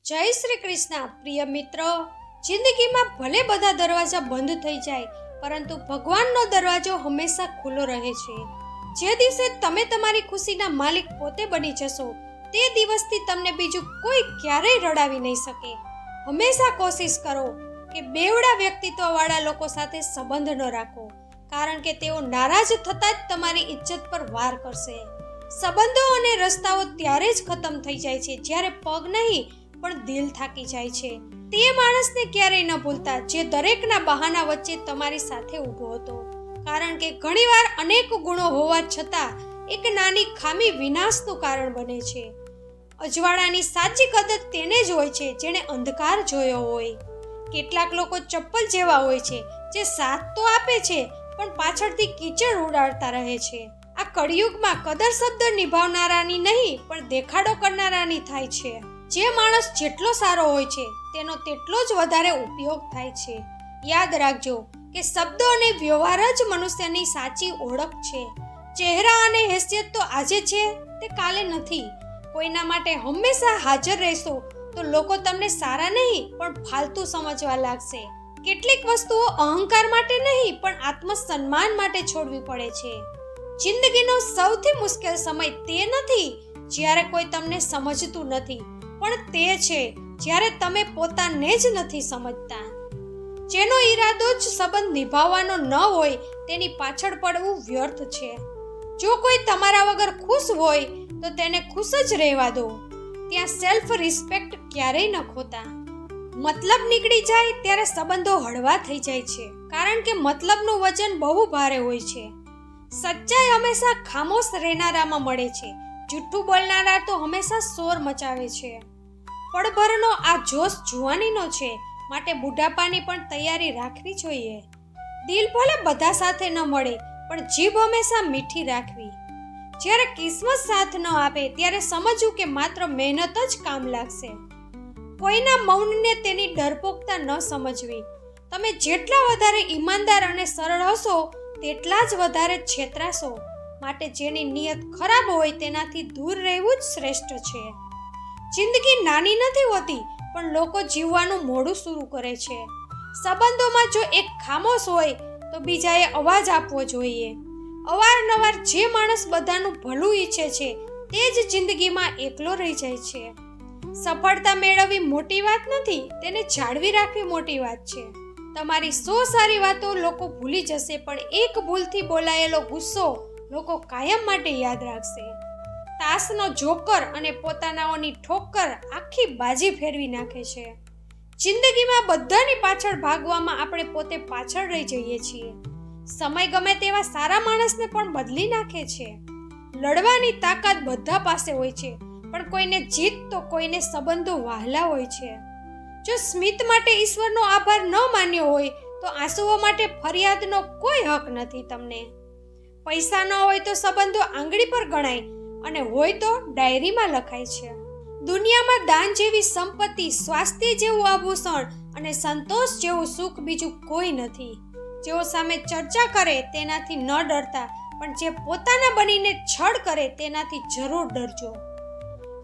જય શ્રી કૃષ્ણ પ્રિય મિત્રો. જિંદગીમાં ભલે બધા દરવાજા બંધ થઈ જાય, પરંતુ ભગવાનનો દરવાજો હંમેશા ખુલ્લો રહે છે. જે દિવસે તમે તમારી ખુશીના માલિક પોતે બની જશો, તે દિવસથી તમને બીજું કોઈ ક્યારેય રડાવી નહીં શકે. હંમેશા કોશિશ કરો કે બેવડા વ્યક્તિત્વવાળા લોકો સાથે સંબંધ ન રાખો, કારણ કે તેઓ નારાજ થતાં જ તમારી ઇજ્જત પર વાર કરશે. સંબંધો અને રસ્તાઓ ત્યારે જ ખતમ થઈ જાય છે જ્યારે પગ નહીં પણ દિલ થાકી જાય છે. તે માણસને ક્યારેય ન ભૂલતા જે દરેકના બહાના વચ્ચે તમારી સાથે ઊભો હતો, કારણ કે ઘણીવાર અનેક ગુણો હોવા છતાં એક નાની ખામી વિનાશનું કારણ બને છે. અજવાળાની સાચી કદર તેને જ હોય છે જેણે અંધકાર જોયો હોય. કેટલાક લોકો ચપ્પલ જેવા હોય છે જે સાથ તો આપે છે પણ પાછળથી કીચડ ઉડાડતા રહે છે. આ કળિયુગમાં કદર શબ્દ નિભાવનારાની નહીં પણ દેખાડો કરનારાની થાય છે. જે માણસ જેટલો સારો હોય છે તેનો તેટલો જ વધારે ઉપયોગ થાય છે. યાદ રાખજો કે શબ્દો અને વ્યવહાર જ મનુષ્યની સાચી ઓળખ છે. ચહેરા અને હેસિયત તો આજે છે, તે કાલે નથી. કોઈના માટે હંમેશા હાજર રહેશો તો લોકો તમને સારા નહીં પણ ફાલતુ સમજવા લાગશે. કેટલીક વસ્તુઓ અહંકાર માટે નહીં પણ આત્મસન્માન માટે છોડવી પડે છે. જિંદગીનો સૌથી મુશ્કેલ સમય તે નથી જ્યારે કોઈ તમને સમજતું નથી, પણ તે છે જ્યારે તમે પોતાને જ નથી સમજતા. જેનો ઈરાદો જ સંબંધ નિભાવવાનો ન હોય તેની પાછળ પડવું વ્યર્થ છે. જો કોઈ તમારા વગર ખુશ હોય તો તેને ખુશ જ રહેવા દો. ત્યાં સેલ્ફ રિસ્પેક્ટ ક્યારેય ન ખોતા. મતલબ નીકળી જાય ત્યારે સંબંધો હળવા થઈ જાય છે, કારણ કે મતલબનું વજન બહુ ભારે હોય છે. સચ્ચાઈ હંમેશા ખામોશ રહેનારામાં મળે છે. જૂઠું બોલનારા તો હંમેશા શોર મચાવે છે. પળભરનો આ જોશ જુવાનીનો છે, માટે બુઢાપાની પણ તૈયારી રાખવી જોઈએ. દિલ ભલે બધા સાથે ન મળે પણ જીભ હંમેશા મીઠી રાખવી. જ્યારે કિસ્મત સાથ ન આપે ત્યારે સમજવું કે માત્ર મહેનત જ કામ લાગશે. કોઈના મૌનને તેની ડરપોકતા ન સમજવી. તમે જેટલા વધારે ઈમાનદાર અને સરળ હશો તેટલા જ વધારે છેતરાશો. માટે જેની નિયત ખરાબ હોય તેનાથી દૂર રહેવું જ શ્રેષ્ઠ છે. જિંદગી નાની નથી હોતી પણ લોકો જીવવાનું મોડું શરૂ કરે છે. સંબંધોમાં જો એક ખામોશ હોય તો બીજાએ અવાજ આપવો જોઈએ. અવારનવાર જે માણસ બધાનું ભલું ઈચ્છે છે તે જ જિંદગીમાં એકલો રહી જાય છે. સફળતા મેળવવી મોટી વાત નથી, તેને જાળવી રાખવી મોટી વાત છે. તમારી 100 સારી વાતો લોકો ભૂલી જશે, પણ એક ભૂલથી બોલાયેલો ગુસ્સો લોકો કાયમ માટે યાદ રાખશે. તાસનો જોકર અને પોતાનાઓની ઠોકર આખી બાજી ફેરવી નાખે છે. જિંદગીમાં બધાની પાછળ ભાગવામાં આપણે પોતે પાછળ રહી જઈએ છીએ. સમય ગમે તેવા સારા માણસને પણ બદલી નાખે છે. લડવાની તાકાત બધા પાસે હોય છે, પણ કોઈને જીત તો કોઈને સંબંધો વહાલા હોય છે. જો સ્મિત માટે ઈશ્વરનો આભાર ન માન્યો હોય તો આંસુઓ માટે ફરિયાદનો કોઈ હક નથી તમને. પૈસા ન હોય તો સંબંધો આંગળી પર ગણાય અને હોય તો ડાયરીમાં લખાય છે. દુનિયામાં દાન જેવી સંપત્તિ, સ્વાસ્થ્ય જેવું આભૂષણ અને સંતોષ જેવું સુખ બીજું કોઈ નથી. જેઓ સામે ચર્ચા કરે તેનાથી ન ડરતા, પણ જે પોતાના બનીને છળ કરે તેનાથી જરૂર ડરજો.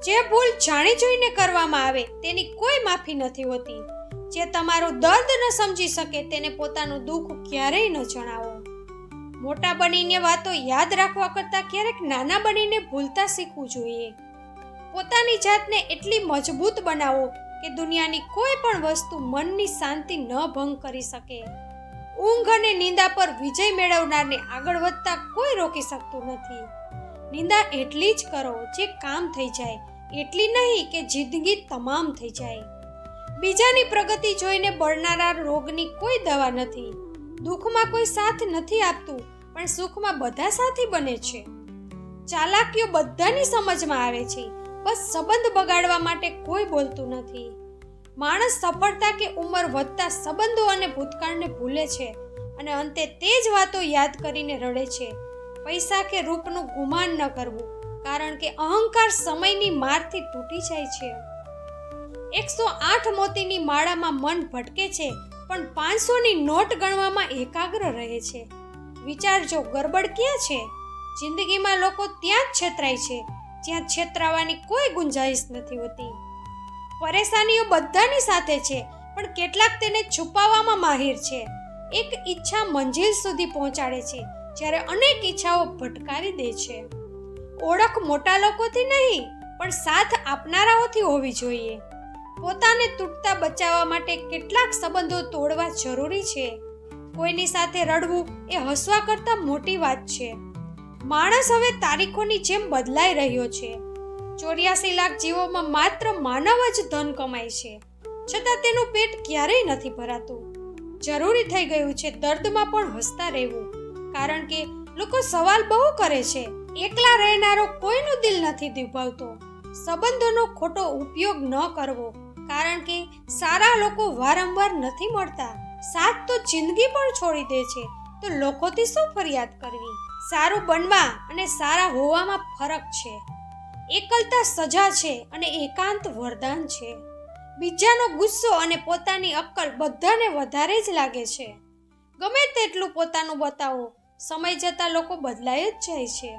જે ભૂલ જાણી જોઈને કરવામાં આવે તેની કોઈ માફી નથી હોતી. જે તમારું દર્દ ન સમજી શકે તેને પોતાનું દુઃખ ક્યારેય ન જણાવો. મોટા બનીને વાતો યાદ રાખવા કરતાં ક્યારેક નાના બનીને ભૂલતા શીખવું જોઈએ. પોતાની જાતને એટલી મજબૂત બનાવો કે દુનિયાની કોઈ પણ વસ્તુ મનની શાંતિ ન ભંગ કરી શકે. ઊંઘ અને નિંદા પર વિજય મેળવનારને આગળ વધતા કોઈ રોકી શકતું નથી. નિંદા એટલી જ કરો જે કામ થઈ જાય, એટલી નહીં કે જિંદગી તમામ થઈ જાય. બીજાની પ્રગતિ જોઈને બળનારા રોગની કોઈ દવા નથી. દુઃખમાં કોઈ સાથ નથી આપતું, પણ સુખમાં બધા સાથી બને છે. ચાલાકીઓ બધાની સમજમાં આવે છે, બસ સંબંધ બગાડવા માટે કોઈ બોલતું નથી. માણસ સફળતા કે ઉંમર વધતા સંબંધો અને ભૂતકાળને ભૂલે છે અને અંતે તે જ વાતો યાદ કરીને રડે છે. પૈસા કે રૂપનું ગુમાન ન કરવું, કારણ કે અહંકાર સમયની મારથી તૂટી જાય છે. 108 મોતીની માળામાં મન ભટકે છે, પણ 500ની નોટ ગણવામાં એકાગ્ર રહે છે. વિચારજો ગરબડ ક્યાં છે? જિંદગીમાં લોકો ત્યાં જ છેતરાય છે જ્યાં છેતરાવાની કોઈ ગુંજાઈશ નથી હોતી. પરેશાનીઓ બધાની સાથે છે, પણ કેટલાક તેને છુપાવવામાં માહિર છે. એક ઈચ્છા મંજિલ સુધી પહોંચાડે છે, જ્યારે અનેક ઈચ્છાઓ ભટકાવી દે છે. ઓળખ મોટા લોકોથી નહીં, પણ સાથ આપનારાઓથી હોવી જોઈએ. પોતાને તૂટતા બચાવવા માટે કેટલાક સંબંધો તોડવા જરૂરી છે. કોઈની સાથે રડવું એ હસવા કરતાં મોટી વાત છે. માણસ હવે તારીખોની જેમ બદલાઈ રહ્યો છે. 84 લાખ જીવોમાં માત્ર માનવ જ ધન કમાય છે, છતાં તેનું પેટ ક્યારેય નથી ભરાતું. જરૂરી થઈ ગયું છે દર્દમાં પણ હસતા રહેવું, કારણ કે લોકો સવાલ બહુ કરે છે, એકલા રહેનારો કોઈનું દિલ નથી દુભાવતો. સંબંધોનો ખોટો ઉપયોગ ન કરવો, કારણ કે સારા લોકો વારંવાર નથી મળતા. સાથ તો જિંદગી પણ છોડી દે છે, તો લોકોથી શું ફરિયાદ કરવી? સારું બનવા અને સારા હોવામાં ફરક છે. એકલતા સજા છે અને એકાંત વરદાન છે. બીજાનો ગુસ્સો અને પોતાની અક્કલ બધાને વધારે જ લાગે છે. ગમે તેટલું પોતાનું બતાવો, સમય જતાં લોકો બદલાઈ જ જાય છે.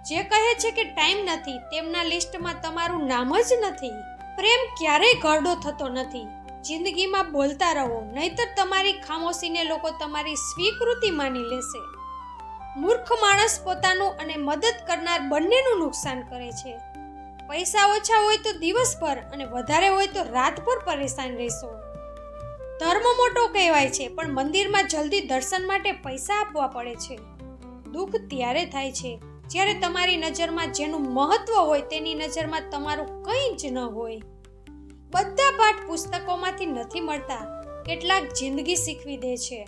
જે કહે છે કે ટાઈમ નથી, તેમના લિસ્ટમાં તમારું નામ જ નથી. પ્રેમ ક્યારેય ઘરડો થતો નથી. જિંદગીમાં બોલતા રહો, નહીતર તમારી ખામોશીને લોકો તમારી સ્વીકૃતિ માની લેશે. મૂર્ખ માણસ પોતાનું અને મદદ કરનાર બંનેનું નુકસાન કરે છે. પૈસા ઓછા હોય તો દિવસભર અને વધારે હોય તો રાતભર પરેશાન રહેશો. ધર્મ મોટો કહેવાય છે, પણ મંદિરમાં જલ્દી દર્શન માટે પૈસા આપવા પડે છે. દુઃખ ત્યારે થાય છે જ્યારે તમારી નજરમાં જેનું મહત્વ હોય તેની નજરમાં તમારું કંઈ જ ન હોય. બધા પાઠ પુસ્તકોમાંથી નથી મળતા, કેટલાક જિંદગી શીખવી દે છે.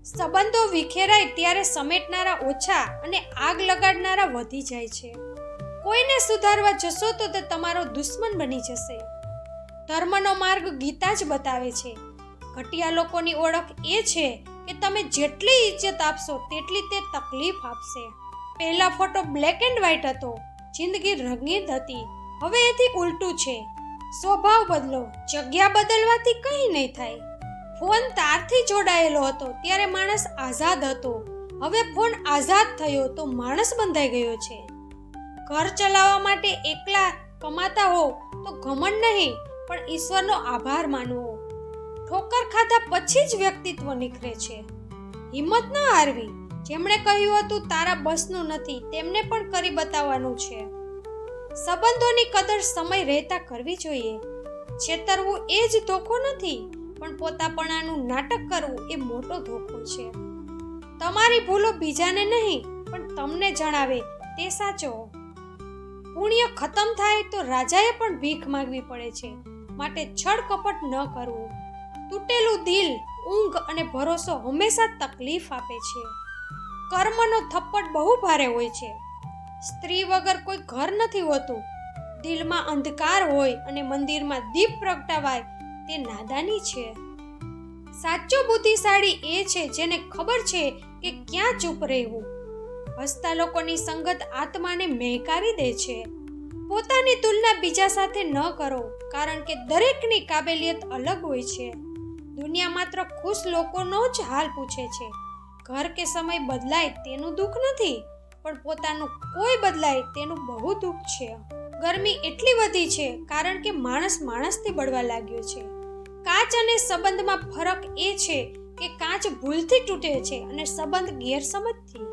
સંબંધો વિખેરાય ત્યારે સમેટનારા ઓછા અને આગ લગાડનારા વધી જાય છે. કોઈને સુધારવા જશો તો તે તમારો દુશ્મન બની જશે. ધર્મનો માર્ગ ગીતા જ બતાવે છે. ઘટિયા લોકોની ઓળખ એ છે કે તમે જેટલી ઇજ્જત આપશો તેટલી તે તકલીફ આપશે. પહેલા ફોટો બ્લેક એન્ડ વ્હાઇટ હતો, જિંદગી રંગીન હતી. હવે એથી ઉલટું છે. સ્વભાવ બદલો, જગ્યા બદલવાથી કંઈ નહીં થાય. ફોન તારથી જોડાયેલો હતો ત્યારે માણસ આઝાદ હતો. હવે ફોન આઝાદ થયો તો માણસ બંધાઈ ગયો છે. ઘર ચલાવવા માટે એકલા કમાતા હો તો ઘમંડ નહીં, પણ ઈશ્વરનો આભાર માનવો. ઠોકર ખાધા પછી જ વ્યક્તિત્વ નિખરે છે. હિંમત ન હારવી. જેમણે કહ્યું હતું તારા બસનું નથી, તેમને પણ કરી બતાવવાનું છે. સંબંધોની કદર સમય રહેતા કરવી જોઈએ. છેતરવું એ જ ધોખો નથી, પણ પોતાપણાનું નાટક કરવું એ મોટો ધોખો છે. તમારી ભૂલો બીજાને નહીં, પણ તમને જણાવે તે સાચો. પુણ્ય ખતમ થાય તો રાજાએ પણ ભીખ માંગવી પડે છે, માટે છળ કપટ ન કરવું. તૂટેલું દિલ, ઊંઘ અને ભરોસો હંમેશા તકલીફ આપે છે. કર્મનો થપ્પડ બહુ ભારે હોય છે. સ્ત્રી વગર કોઈ ઘર નથી હોતું. દિલમાં અંધકાર હોય અને મંદિરમાં દીપ પ્રગટાવાય તે નાદાની છે. સાચો બુદ્ધિશાળી એ છે જેને ખબર છે કે ક્યાં ચૂપ રહેવું. હસતા લોકોની સંગત આત્માને મહેકાવી દે છે. પોતાની તુલના બીજા સાથે ન કરો, કારણ કે દરેકની કાબેલિયત અલગ હોય છે. દુનિયા માત્ર ખુશ લોકોનો જ હાલ પૂછે છે. ઘર કે સમય બદલાય તેનું દુઃખ નથી, પણ પોતાનું કોઈ બદલાય તેનું બહુ દુઃખ છે. ગરમી એટલી વધી છે કારણ કે માણસ માણસથી બળવા લાગ્યો છે. કાચ અને સંબંધમાં ફરક એ છે કે કાચ ભૂલથી તૂટે છે અને સંબંધ ગેરસમજથી.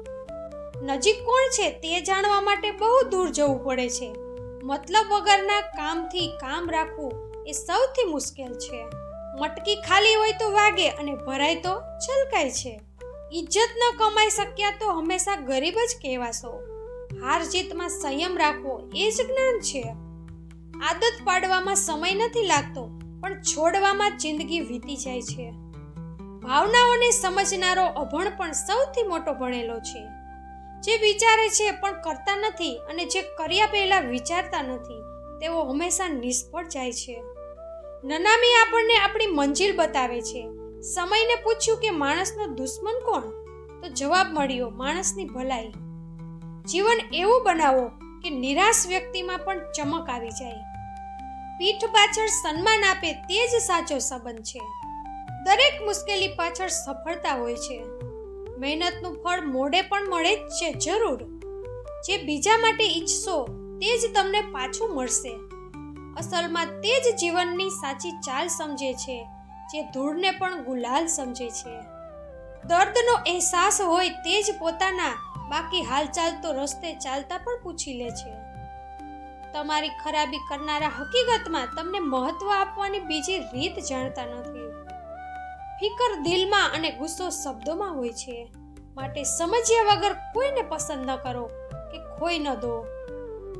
નજીક કોણ છે તે જાણવા માટે બહુ દૂર જવું પડે છે. મતલબ વગરના કામથી કામ રાખવું એ સૌથી મુશ્કેલ છે. મટકી ખાલી હોય તો વાગે અને ભરાય તો છલકાય છે. ઇજ્જત ન કમાઈ શક્યા તો હંમેશા ગરીબ જ કહેવાશો. હાર જીતમાં સંયમ રાખવો એ જ જ્ઞાન છે. આદત પાડવામાં સમય નથી લાગતો, પણ છોડવામાં જિંદગી વીતી જાય છે. ભાવનાઓને સમજનારો અભણ પણ સૌથી મોટો ભણેલો છે. જે વિચારે છે પણ કરતા નથી અને જે કર્યા પહેલા વિચારતા નથી તેઓ હંમેશા નિષ્ફળ જાય છે. નનામી આપણને આપણી મંજિલ બતાવે છે. સમયને પૂછ્યું કે માણસનો દુશ્મન કોણ, તો જવાબ મળ્યો માણસની ભલાઈ. જીવન એવું બનાવો કે નિરાશ વ્યક્તિમાં પણ ચમક આવી જાય. પીઠ પાછળ સન્માન આપે તે જ સાચો સંબંધ છે. દરેક મુશ્કેલી પાછળ સફળતા હોય છે. મહેનતનું ફળ મોડે પણ મળે જ છે જરૂર. જે બીજા માટે ઈચ્છશો તે જ તમને પાછું મળશે. અસલમાં તે જ જીવનની સાચી ચાલ સમજે છે, જે ધૂળને પણ ગુલાલ સમજે છે. દર્દનો અહેસાસ હોય તે જ પોતાના બાકી હાલચાલ તો રસ્તે ચાલતા પણ પૂછી લે છે. તમારી ખરાબી કરનારા હકીકતમાં તમને મહત્વ આપવાની બીજી રીત જાણતા નથી. ફિકર દિલમાં અને ગુસ્સો શબ્દોમાં હોય છે. માટે સમજ્યા વગર કોઈને પસંદ ન કરો કે ખોઈ ન દો.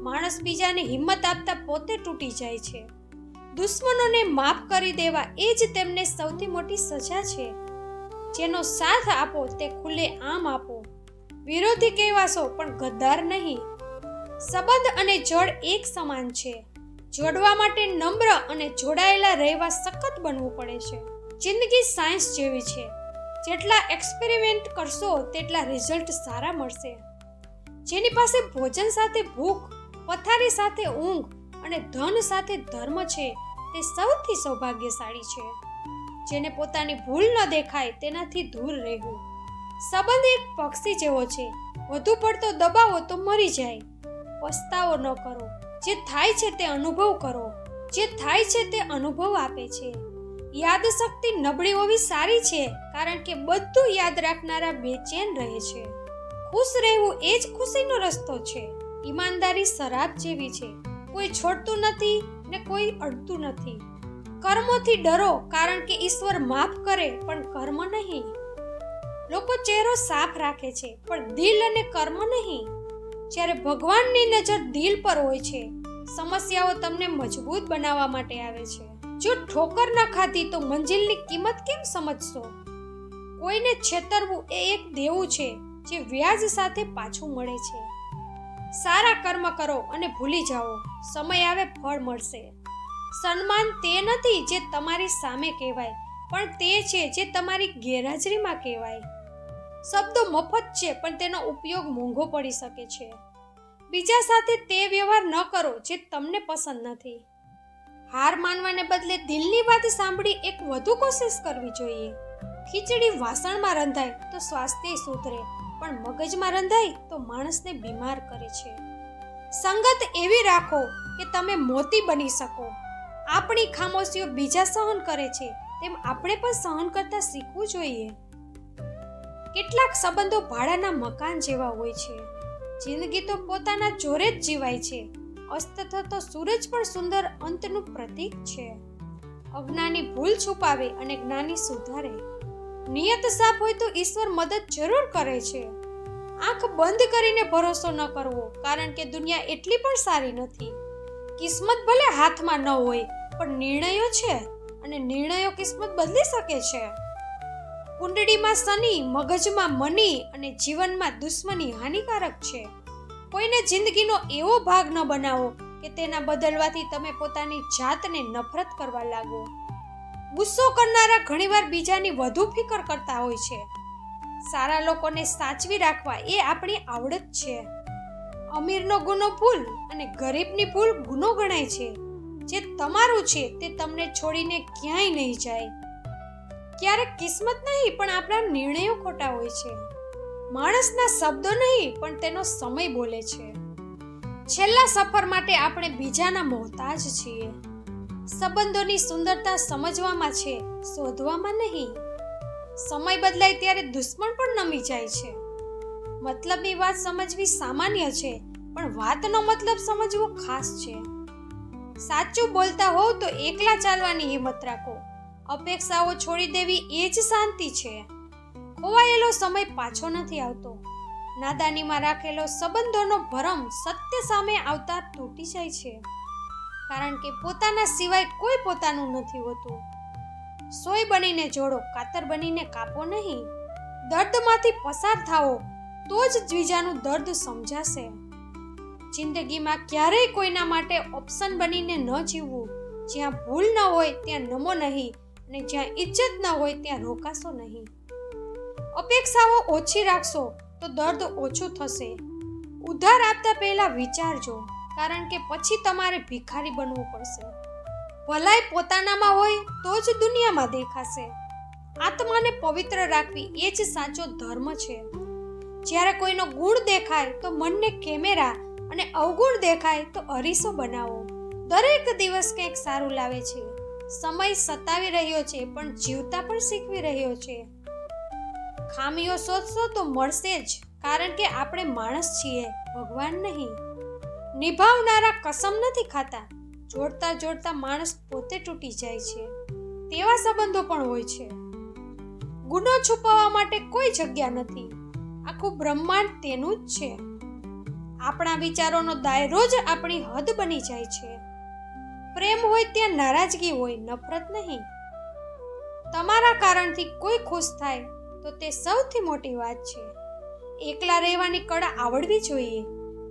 માણસ બીજાને હિંમત આપતા પોતે તૂટી જાય છે. દુશ્મનોને માફ કરી દેવા એ જ તેમને સૌથી મોટી સજા છે. જેનો સાથ આપો તે ખુલ્લે આમ આપો. વિરોધી કહેવાશો પણ ગદ્દાર નહીં. સંબંધ અને જળ એક સમાન છે. જોડવા માટે નમ્ર અને જોડાયેલા રહેવા સખત બનવું પડે છે. જિંદગી સાયન્સ જેવી છે. જેટલા એક્સપેરિમેન્ટ કરશો તેટલા રિઝલ્ટ સારા મળશે. જેની પાસે ભોજન સાથે ભૂખ, પથારી સાથે ઊંઘ અને ધન સાથે ધર્મ છે તે સૌથી સૌભાગ્યશાળી છે. જેને પોતાની ભૂલ ન દેખાય તેનાથી દૂર રહેવું. સંબંધ એક પક્ષી જેવો છે. વધુ પડતો દબાવો તો મરી જાય. પસ્તાવો ન કરો. જે થાય છે તે અનુભવ કરો. જે થાય છે તે અનુભવ આપે છે. યાદ શક્તિ નબળી હોવી સારી છે, કારણ કે બધું યાદ રાખનારા બેચેન રહે છે. ખુશ રહેવું એ જ ખુશીનો રસ્તો છે. ઈમાનદારી શરાબ જેવી છે. કોઈ છોડતું નથી ને કોઈ અડતું નથી. કર્મોથી ડરો, કારણ કે ઈશ્વર માફ કરે પણ કર્મ નહીં. લોકો ચહેરો સાફ રાખે છે પણ દિલ અને કર્મ નહીં. જ્યારે ભગવાનની નજર દિલ પર હોય છે. સમસ્યાઓ તમને મજબૂત બનાવવા માટે આવે છે. જો ઠોકર ન ખાધી તો મંજિલની કિંમત કેમ સમજશો? કોઈને છેતરવું એ એક દેવું છે જે વ્યાજ સાથે પાછું મળે છે. સારા કર્મ કરો અને ભૂલી જાઓ. સમય આવે ફળ મળશે. સન્માન તે નથી જે તમારી સામે કહેવાય, પણ તે છે જે તમારી ગેરહાજરીમાં કહેવાય. શબ્દો મફત છે પણ તેનો ઉપયોગ મોંઘો પડી શકે છે. બીજા સાથે તે વ્યવહાર ન કરો જે તમને પસંદ નથી. હાર માનવાને બદલે દિલની વાત સાંભળી એક વધુ કોશિશ કરવી જોઈએ. ખીચડી વાસણમાં રંધાય તો સ્વાસ્થ્ય સુધરે, પણ મગજમાં રંધાય તો માણસને બીમાર કરે છે. સંગત એવી રાખો કે તમે મોતી બની શકો. આપણી ખામોશીઓ બીજા સહન કરે છે તેમ આપણે પણ સહન કરતા શીખવું જોઈએ. કેટલાક સંબંધો ભાડાના મકાન જેવા હોય છે. જિંદગી તો પોતાના જોરે જ જીવાય છે. અસ્ત થતો સૂરજ પણ સુંદર અંતનું પ્રતીક છે. અજ્ઞાની ભૂલ છુપાવે અને જ્ઞાની સુધારે. નિયત સાફ હોય તો ઈશ્વર મદદ જરૂર કરે છે. આંખ બંધ કરીને ભરોસો ન કરવો, કારણ કે દુનિયા એટલી પણ સારી નથી. કિસ્મત ભલે હાથમાં ન હોય પણ નિર્ણયો છે, અને નિર્ણયો કિસ્મત બદલી શકે છે. કુંડળીમાં શનિ, મગજમાં મની અને જીવનમાં દુશ્મની હાનિકારક છે. કોઈને જિંદગીનો એવો ભાગ ન બનાવો કે તેના બદલવાથી તમે પોતાની જાતને નફરત કરવા લાગો. ગુસ્સો કરનારા ઘણીવાર બીજાની વધુ ફિકર કરતા હોય છે. સારા લોકોને સાચવી રાખવા એ આપણી આવડત છે. અમીરનો ગુનો ભૂલ અને ગરીબની ભૂલ ગુનો ગણાય છે. જે તમારું છે તે તમને છોડીને ક્યાંય નહીં જાય. ક્યારેક કિસ્મત નહીં પણ આપણા નિર્ણયો ખોટા હોય છે. માણસના શબ્દો નહીં પણ તેનો સમય બોલે છે. છેલ્લા સફર માટે આપણે બીજાના મોહતાજ છીએ. સંબંધોની સુંદરતા સમજવામાં છે, શોધવામાં નહીં. સમય બદલાય ત્યારે દુશ્મન પણ નમી જાય છે. મતલબની વાત સમજવી સામાન્ય છે, પણ વાતનો મતલબ સમજવો ખાસ છે. સાચું બોલતા હોવ તો એકલા ચાલવાની હિંમત રાખો. અપેક્ષાઓ છોડી દેવી એ જ શાંતિ છે. ખોવાયેલો સમય પાછો નથી આવતો. નાદાનીમાં રાખેલો સંબંધોનો ભરમ સત્ય સામે આવતા તૂટી જાય છે. કારણ કે પોતાના સિવાય કોઈ પોતાનું નથી હોતું. સોય બનીને જોડો, કાતર બનીને કાપો નહીં. દર્દમાંથી પસાર થાઓ તો જ બીજાનું દર્દ સમજાશે. જિંદગીમાં ક્યારેય કોઈના માટે ઓપ્શન બનીને ન જીવવું. જ્યાં ભૂલ ન હોય ત્યાં નમો નહીં, અને જ્યાં ઇજ્જત ન હોય ત્યાં રોકાશો નહીં. અપેક્ષાઓ ઓછી રાખશો તો દર્દ ઓછું થશે. ઉધાર આપતા પહેલા વિચારજો, કારણ કે પછી તમારે ભિખારી બનવું પડશે. ભલાઈ પોતાનામાં હોય તો જ દુનિયામાં દેખાશે. આત્માને પવિત્ર રાખવી એ જ સાચો ધર્મ છે. જ્યારે કોઈનો ગુણ દેખાય તો મનને કેમેરા અને અવગુણ દેખાય તો અરીસો બનાવો. દરેક દિવસ કંઈક સારું લાવે છે. સમય સતાવી રહ્યો છે પણ જીવતા પણ શીખવી રહ્યો છે. ખામીઓ શોધશો તો મળશે જ, કારણ કે આપણે માણસ છીએ, ભગવાન નહીં. નિભાવનારા કસમ નથી ખાતા. જોડતા જોડતા માણસ પોતે તૂટી જાય છે. તેવા સંબંધો પણ હોય છે. ગુનો છુપાવવા માટે કોઈ જગ્યા નથી. આખું બ્રહ્માંડ તેનું જ છે. આપણા વિચારોનો દાયરો જ આપણી હદ બની જાય છે. પ્રેમ હોય ત્યાં નારાજગી હોય, નફરત નહીં. તમારા કારણથી કોઈ ખુશ થાય તો તે સૌથી મોટી વાત છે. એકલા રહેવાની કળા આવડવી જોઈએ.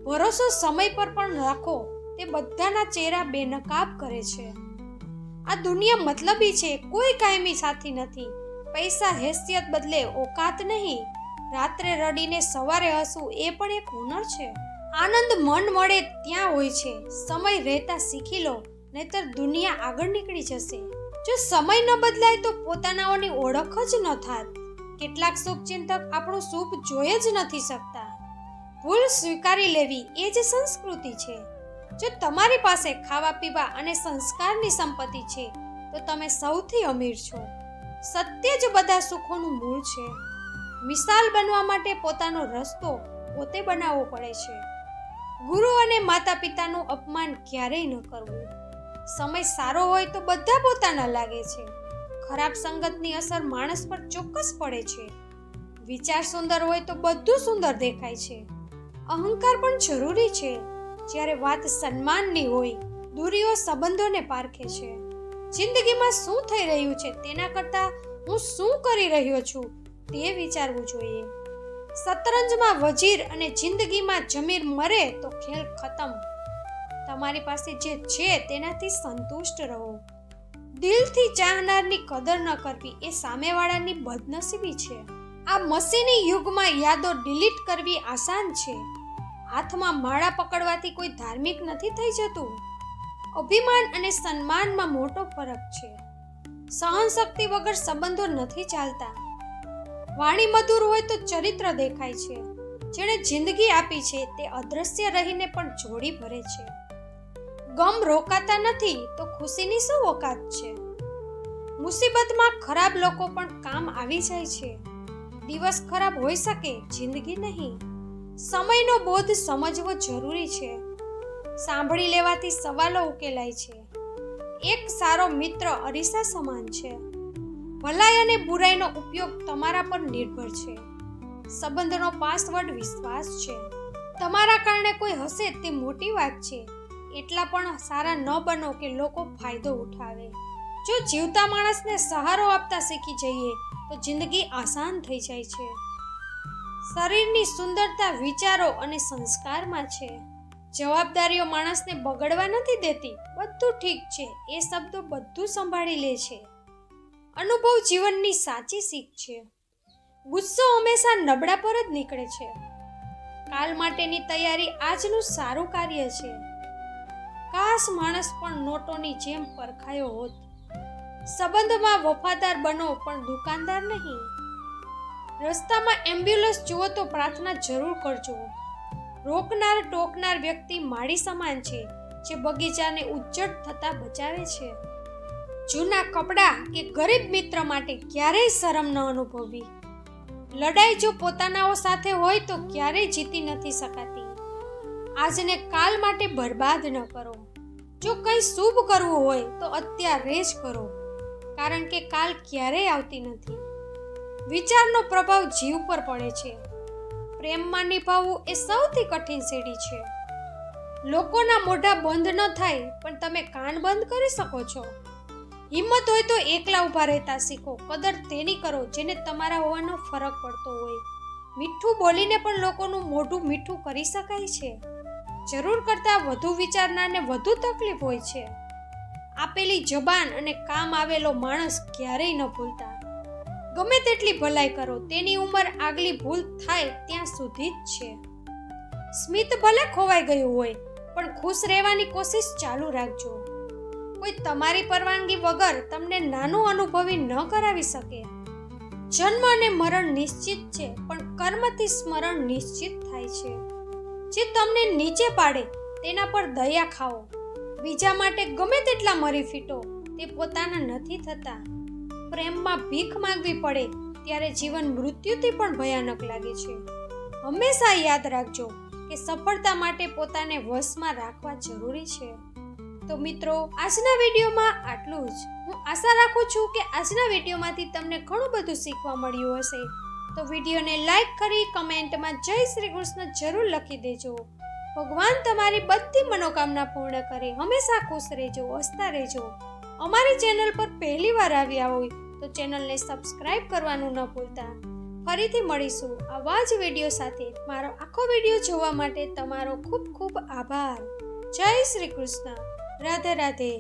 ભરોસો સમય પર પણ રાખો, તે બધાના ચહેરા બેનકાબ કરે છે. આ દુનિયા મતલબી છે, કોઈ કાયમી સાથી નથી. પૈસા હેસિયત બદલે ઓકાત નહીં. રાત્રે રડીને સવારે હસવું એ પણ એક હુનર છે. આનંદ મન મળે ત્યાં હોય છે. સમય રહેતા શીખી લો, નહીતર દુનિયા આગળ નીકળી જશે. જો સમય ન બદલાય તો પોતાનાઓની ઓળખ જ ન થાત. કેટલાક શુભચિંતક આપણું શુભ જોઈ જ નથી શકતા. ભૂલ સ્વીકારી લેવી એ જ સંસ્કૃતિ છે. જો તમારી પાસે ખાવા પીવા અને સંસ્કારની સંપત્તિ છે તો તમે સૌથી અમીર છો. સત્ય જ બધા સુખોનું મૂળ છે. મિસાલ બનવા માટે પોતાનો રસ્તો પોતે બનાવવો પડે છે. ગુરુ અને માતા પિતાનું અપમાન ક્યારેય ન કરવું. સમય સારો હોય તો બધા પોતાના લાગે છે. ખરાબ સંગતની અસર માણસ પર ચોક્કસ પડે છે. વિચાર સુંદર હોય તો બધું સુંદર દેખાય છે. અહંકાર પણ જરૂરી છે. જ્યારે વાત સન્માનની હોય, દૂરીઓ સંબંધોને પારખે છે. જિંદગીમાં શું થઈ રહ્યું છે તેના કરતાં હું શું કરી રહ્યો છું તે વિચારવું જોઈએ. શતરંજમાં વજીર અને જિંદગીમાં જમીર મરે તો ખેલ ખતમ. તમારી પાસે જે છે તેનાથી સંતુષ્ટ રહો. દિલથી ચાહનારની કદર ન કરવી એ સામેવાળાની બદનસીબી છે. આ મશીની યુગમાં યાદો ડિલીટ કરવી આસાન છે. હાથમાં માળા પકડવાથી કોઈ ધાર્મિક નથી થઈ જતું. અભિમાન અને સન્માનમાં મોટો ફરક છે. સહનશક્તિ વગર સંબંધો નથી ચાલતા. વાણી મધુર હોય તો ચરિત્ર દેખાય છે. જેણે જિંદગી આપી છે તે અદ્રશ્ય રહીને પણ જોડી ભરે છે. ગમ રોકાતા નથી તો ખુશીની શું ઓકાત છે. મુસીબતમાં ખરાબ લોકો પણ કામ આવી જાય છે. દિવસ ખરાબ હોઈ શકે, જિંદગી નહીં. સમયનો બોધ સમજવો જરૂરી છે. સાંભળી લેવાથી સવાલો ઉકેલાય છે. એક સારો મિત્ર અરીસા સમાન છે. ભલાઈ અને બુરાઈનો ઉપયોગ તમારા પર નિર્ભર છે. સંબંધનો પાસવર્ડ વિશ્વાસ છે. તમારા કારણે કોઈ હશે તે મોટી વાત છે. એટલા પણ સારા ન બનો કે લોકો ફાયદો ઉઠાવે. જો જીવતા માણસને સહારો આપતા શીખી જઈએ તો જિંદગી આસાન થઈ જાય છે. શરીરની સુંદરતા વિચારો અને સંસ્કારમાં છે. જવાબદારીઓ માણસને બગડવા નથી દેતી. બધું ઠીક છે એ શબ્દો બધું સંભાળી લે છે. અનુભવ જીવનની સાચી શીખ છે. ગુસ્સો હંમેશા નબળા પર જ નીકળે છે. કાલ માટેની તૈયારી આજનું સારું કાર્ય છે. કાશ માણસ પણ નોટોની જેમ પરખાયો હોત. સંબંધમાં વફાદાર બનો પણ દુકાનદાર નહીં. રસ્તામાં એમ્બ્યુલન્સ જુઓ તો પ્રાર્થના જરૂર કરજો. રોકનાર ટોકનાર વ્યક્તિ માળી સમાન છે જે બગીચાને ઉજ્જડ થતા બચાવે છે. જૂના કપડાં કે ગરીબ મિત્ર માટે ક્યારેય શરમ ન અનુભવવી. લડાઈ જો પોતાનાઓ સાથે હોય તો ક્યારેય જીતી નથી શકાતી. આજને કાલ માટે બરબાદ ન કરો. જો કંઈ શુભ કરવું હોય તો અત્યારે જ કરો, કારણ કે કાલ ક્યારેય આવતી નથી. વિચારનો પ્રભાવ જીવ પર પડે છે. પ્રેમમાં નિભાવવું એ સૌથી કઠિન સીડી છે. લોકોના મોઢા બંધ ન થાય પણ તમે કાન બંધ કરી શકો છો. હિંમત હોય તો એકલા ઊભા રહેતા શીખો. કદર તેની કરો જેને તમારા હોવાનો ફરક પડતો હોય. મીઠું બોલીને પણ લોકોનું મોઢું મીઠું કરી શકાય છે. જરૂર કરતાં વધુ વિચારનારને વધુ તકલીફ હોય છે. આપેલી જબાન અને કામ આવેલો માણસ ક્યારેય ન ભૂલતા. ગમે તેટલી ભલાઈ કરો, તેની ઉંમર આગલી ભૂલ થાય ત્યાં સુધી જ છે. સ્મિત ભલે ખોવાઈ ગયું હોય પણ ખુશ રહેવાની કોશિશ ચાલુ રાખજો. કોઈ તમારી પરવાનગી વગર તમને નાનું અનુભવી ન કરાવી શકે. જન્મ અને મરણ નિશ્ચિત છે પણ કર્મથી સ્મરણ નિશ્ચિત થાય છે. જે તમને નીચે પાડે તેના પર દયા ખાઓ. બીજા માટે ગમે તેટલા મરી ફીટો, તે પોતાના નથી થતા. પ્રેમમાં ભીખ માંગવી પડે ત્યારે જીવન મૃત્યુથી પણ ભયાનક લાગે છે. હંમેશા યાદ રાખજો કે સફળતા માટે પોતાને વશમાં રાખવા જરૂરી છે. તો મિત્રો, આજના વિડીયોમાં આટલું જ. હું આશા રાખું છું કે આજના વિડીયોમાંથી તમને ઘણું બધું શીખવા મળ્યું હશે. તો વિડીયોને લાઈક કરી કમેન્ટમાં જય શ્રી કૃષ્ણ જરૂર લખી દેજો. ભગવાન તમારી બધી મનોકામના પૂર્ણ કરે. હંમેશા ખુશ રહેજો, હસતા રહેજો. અમારી ચેનલ પર પહેલી વાર આવ્યા હોય તો ચેનલને સબસ્ક્રાઇબ કરવાનું ન ભૂલતા. ફરીથી મળીશું આવા જ વિડીયો સાથે. મારો આખો વિડીયો જોવા માટે તમારો ખૂબ ખૂબ આભાર. જય શ્રી કૃષ્ણ. રાધે રાધે.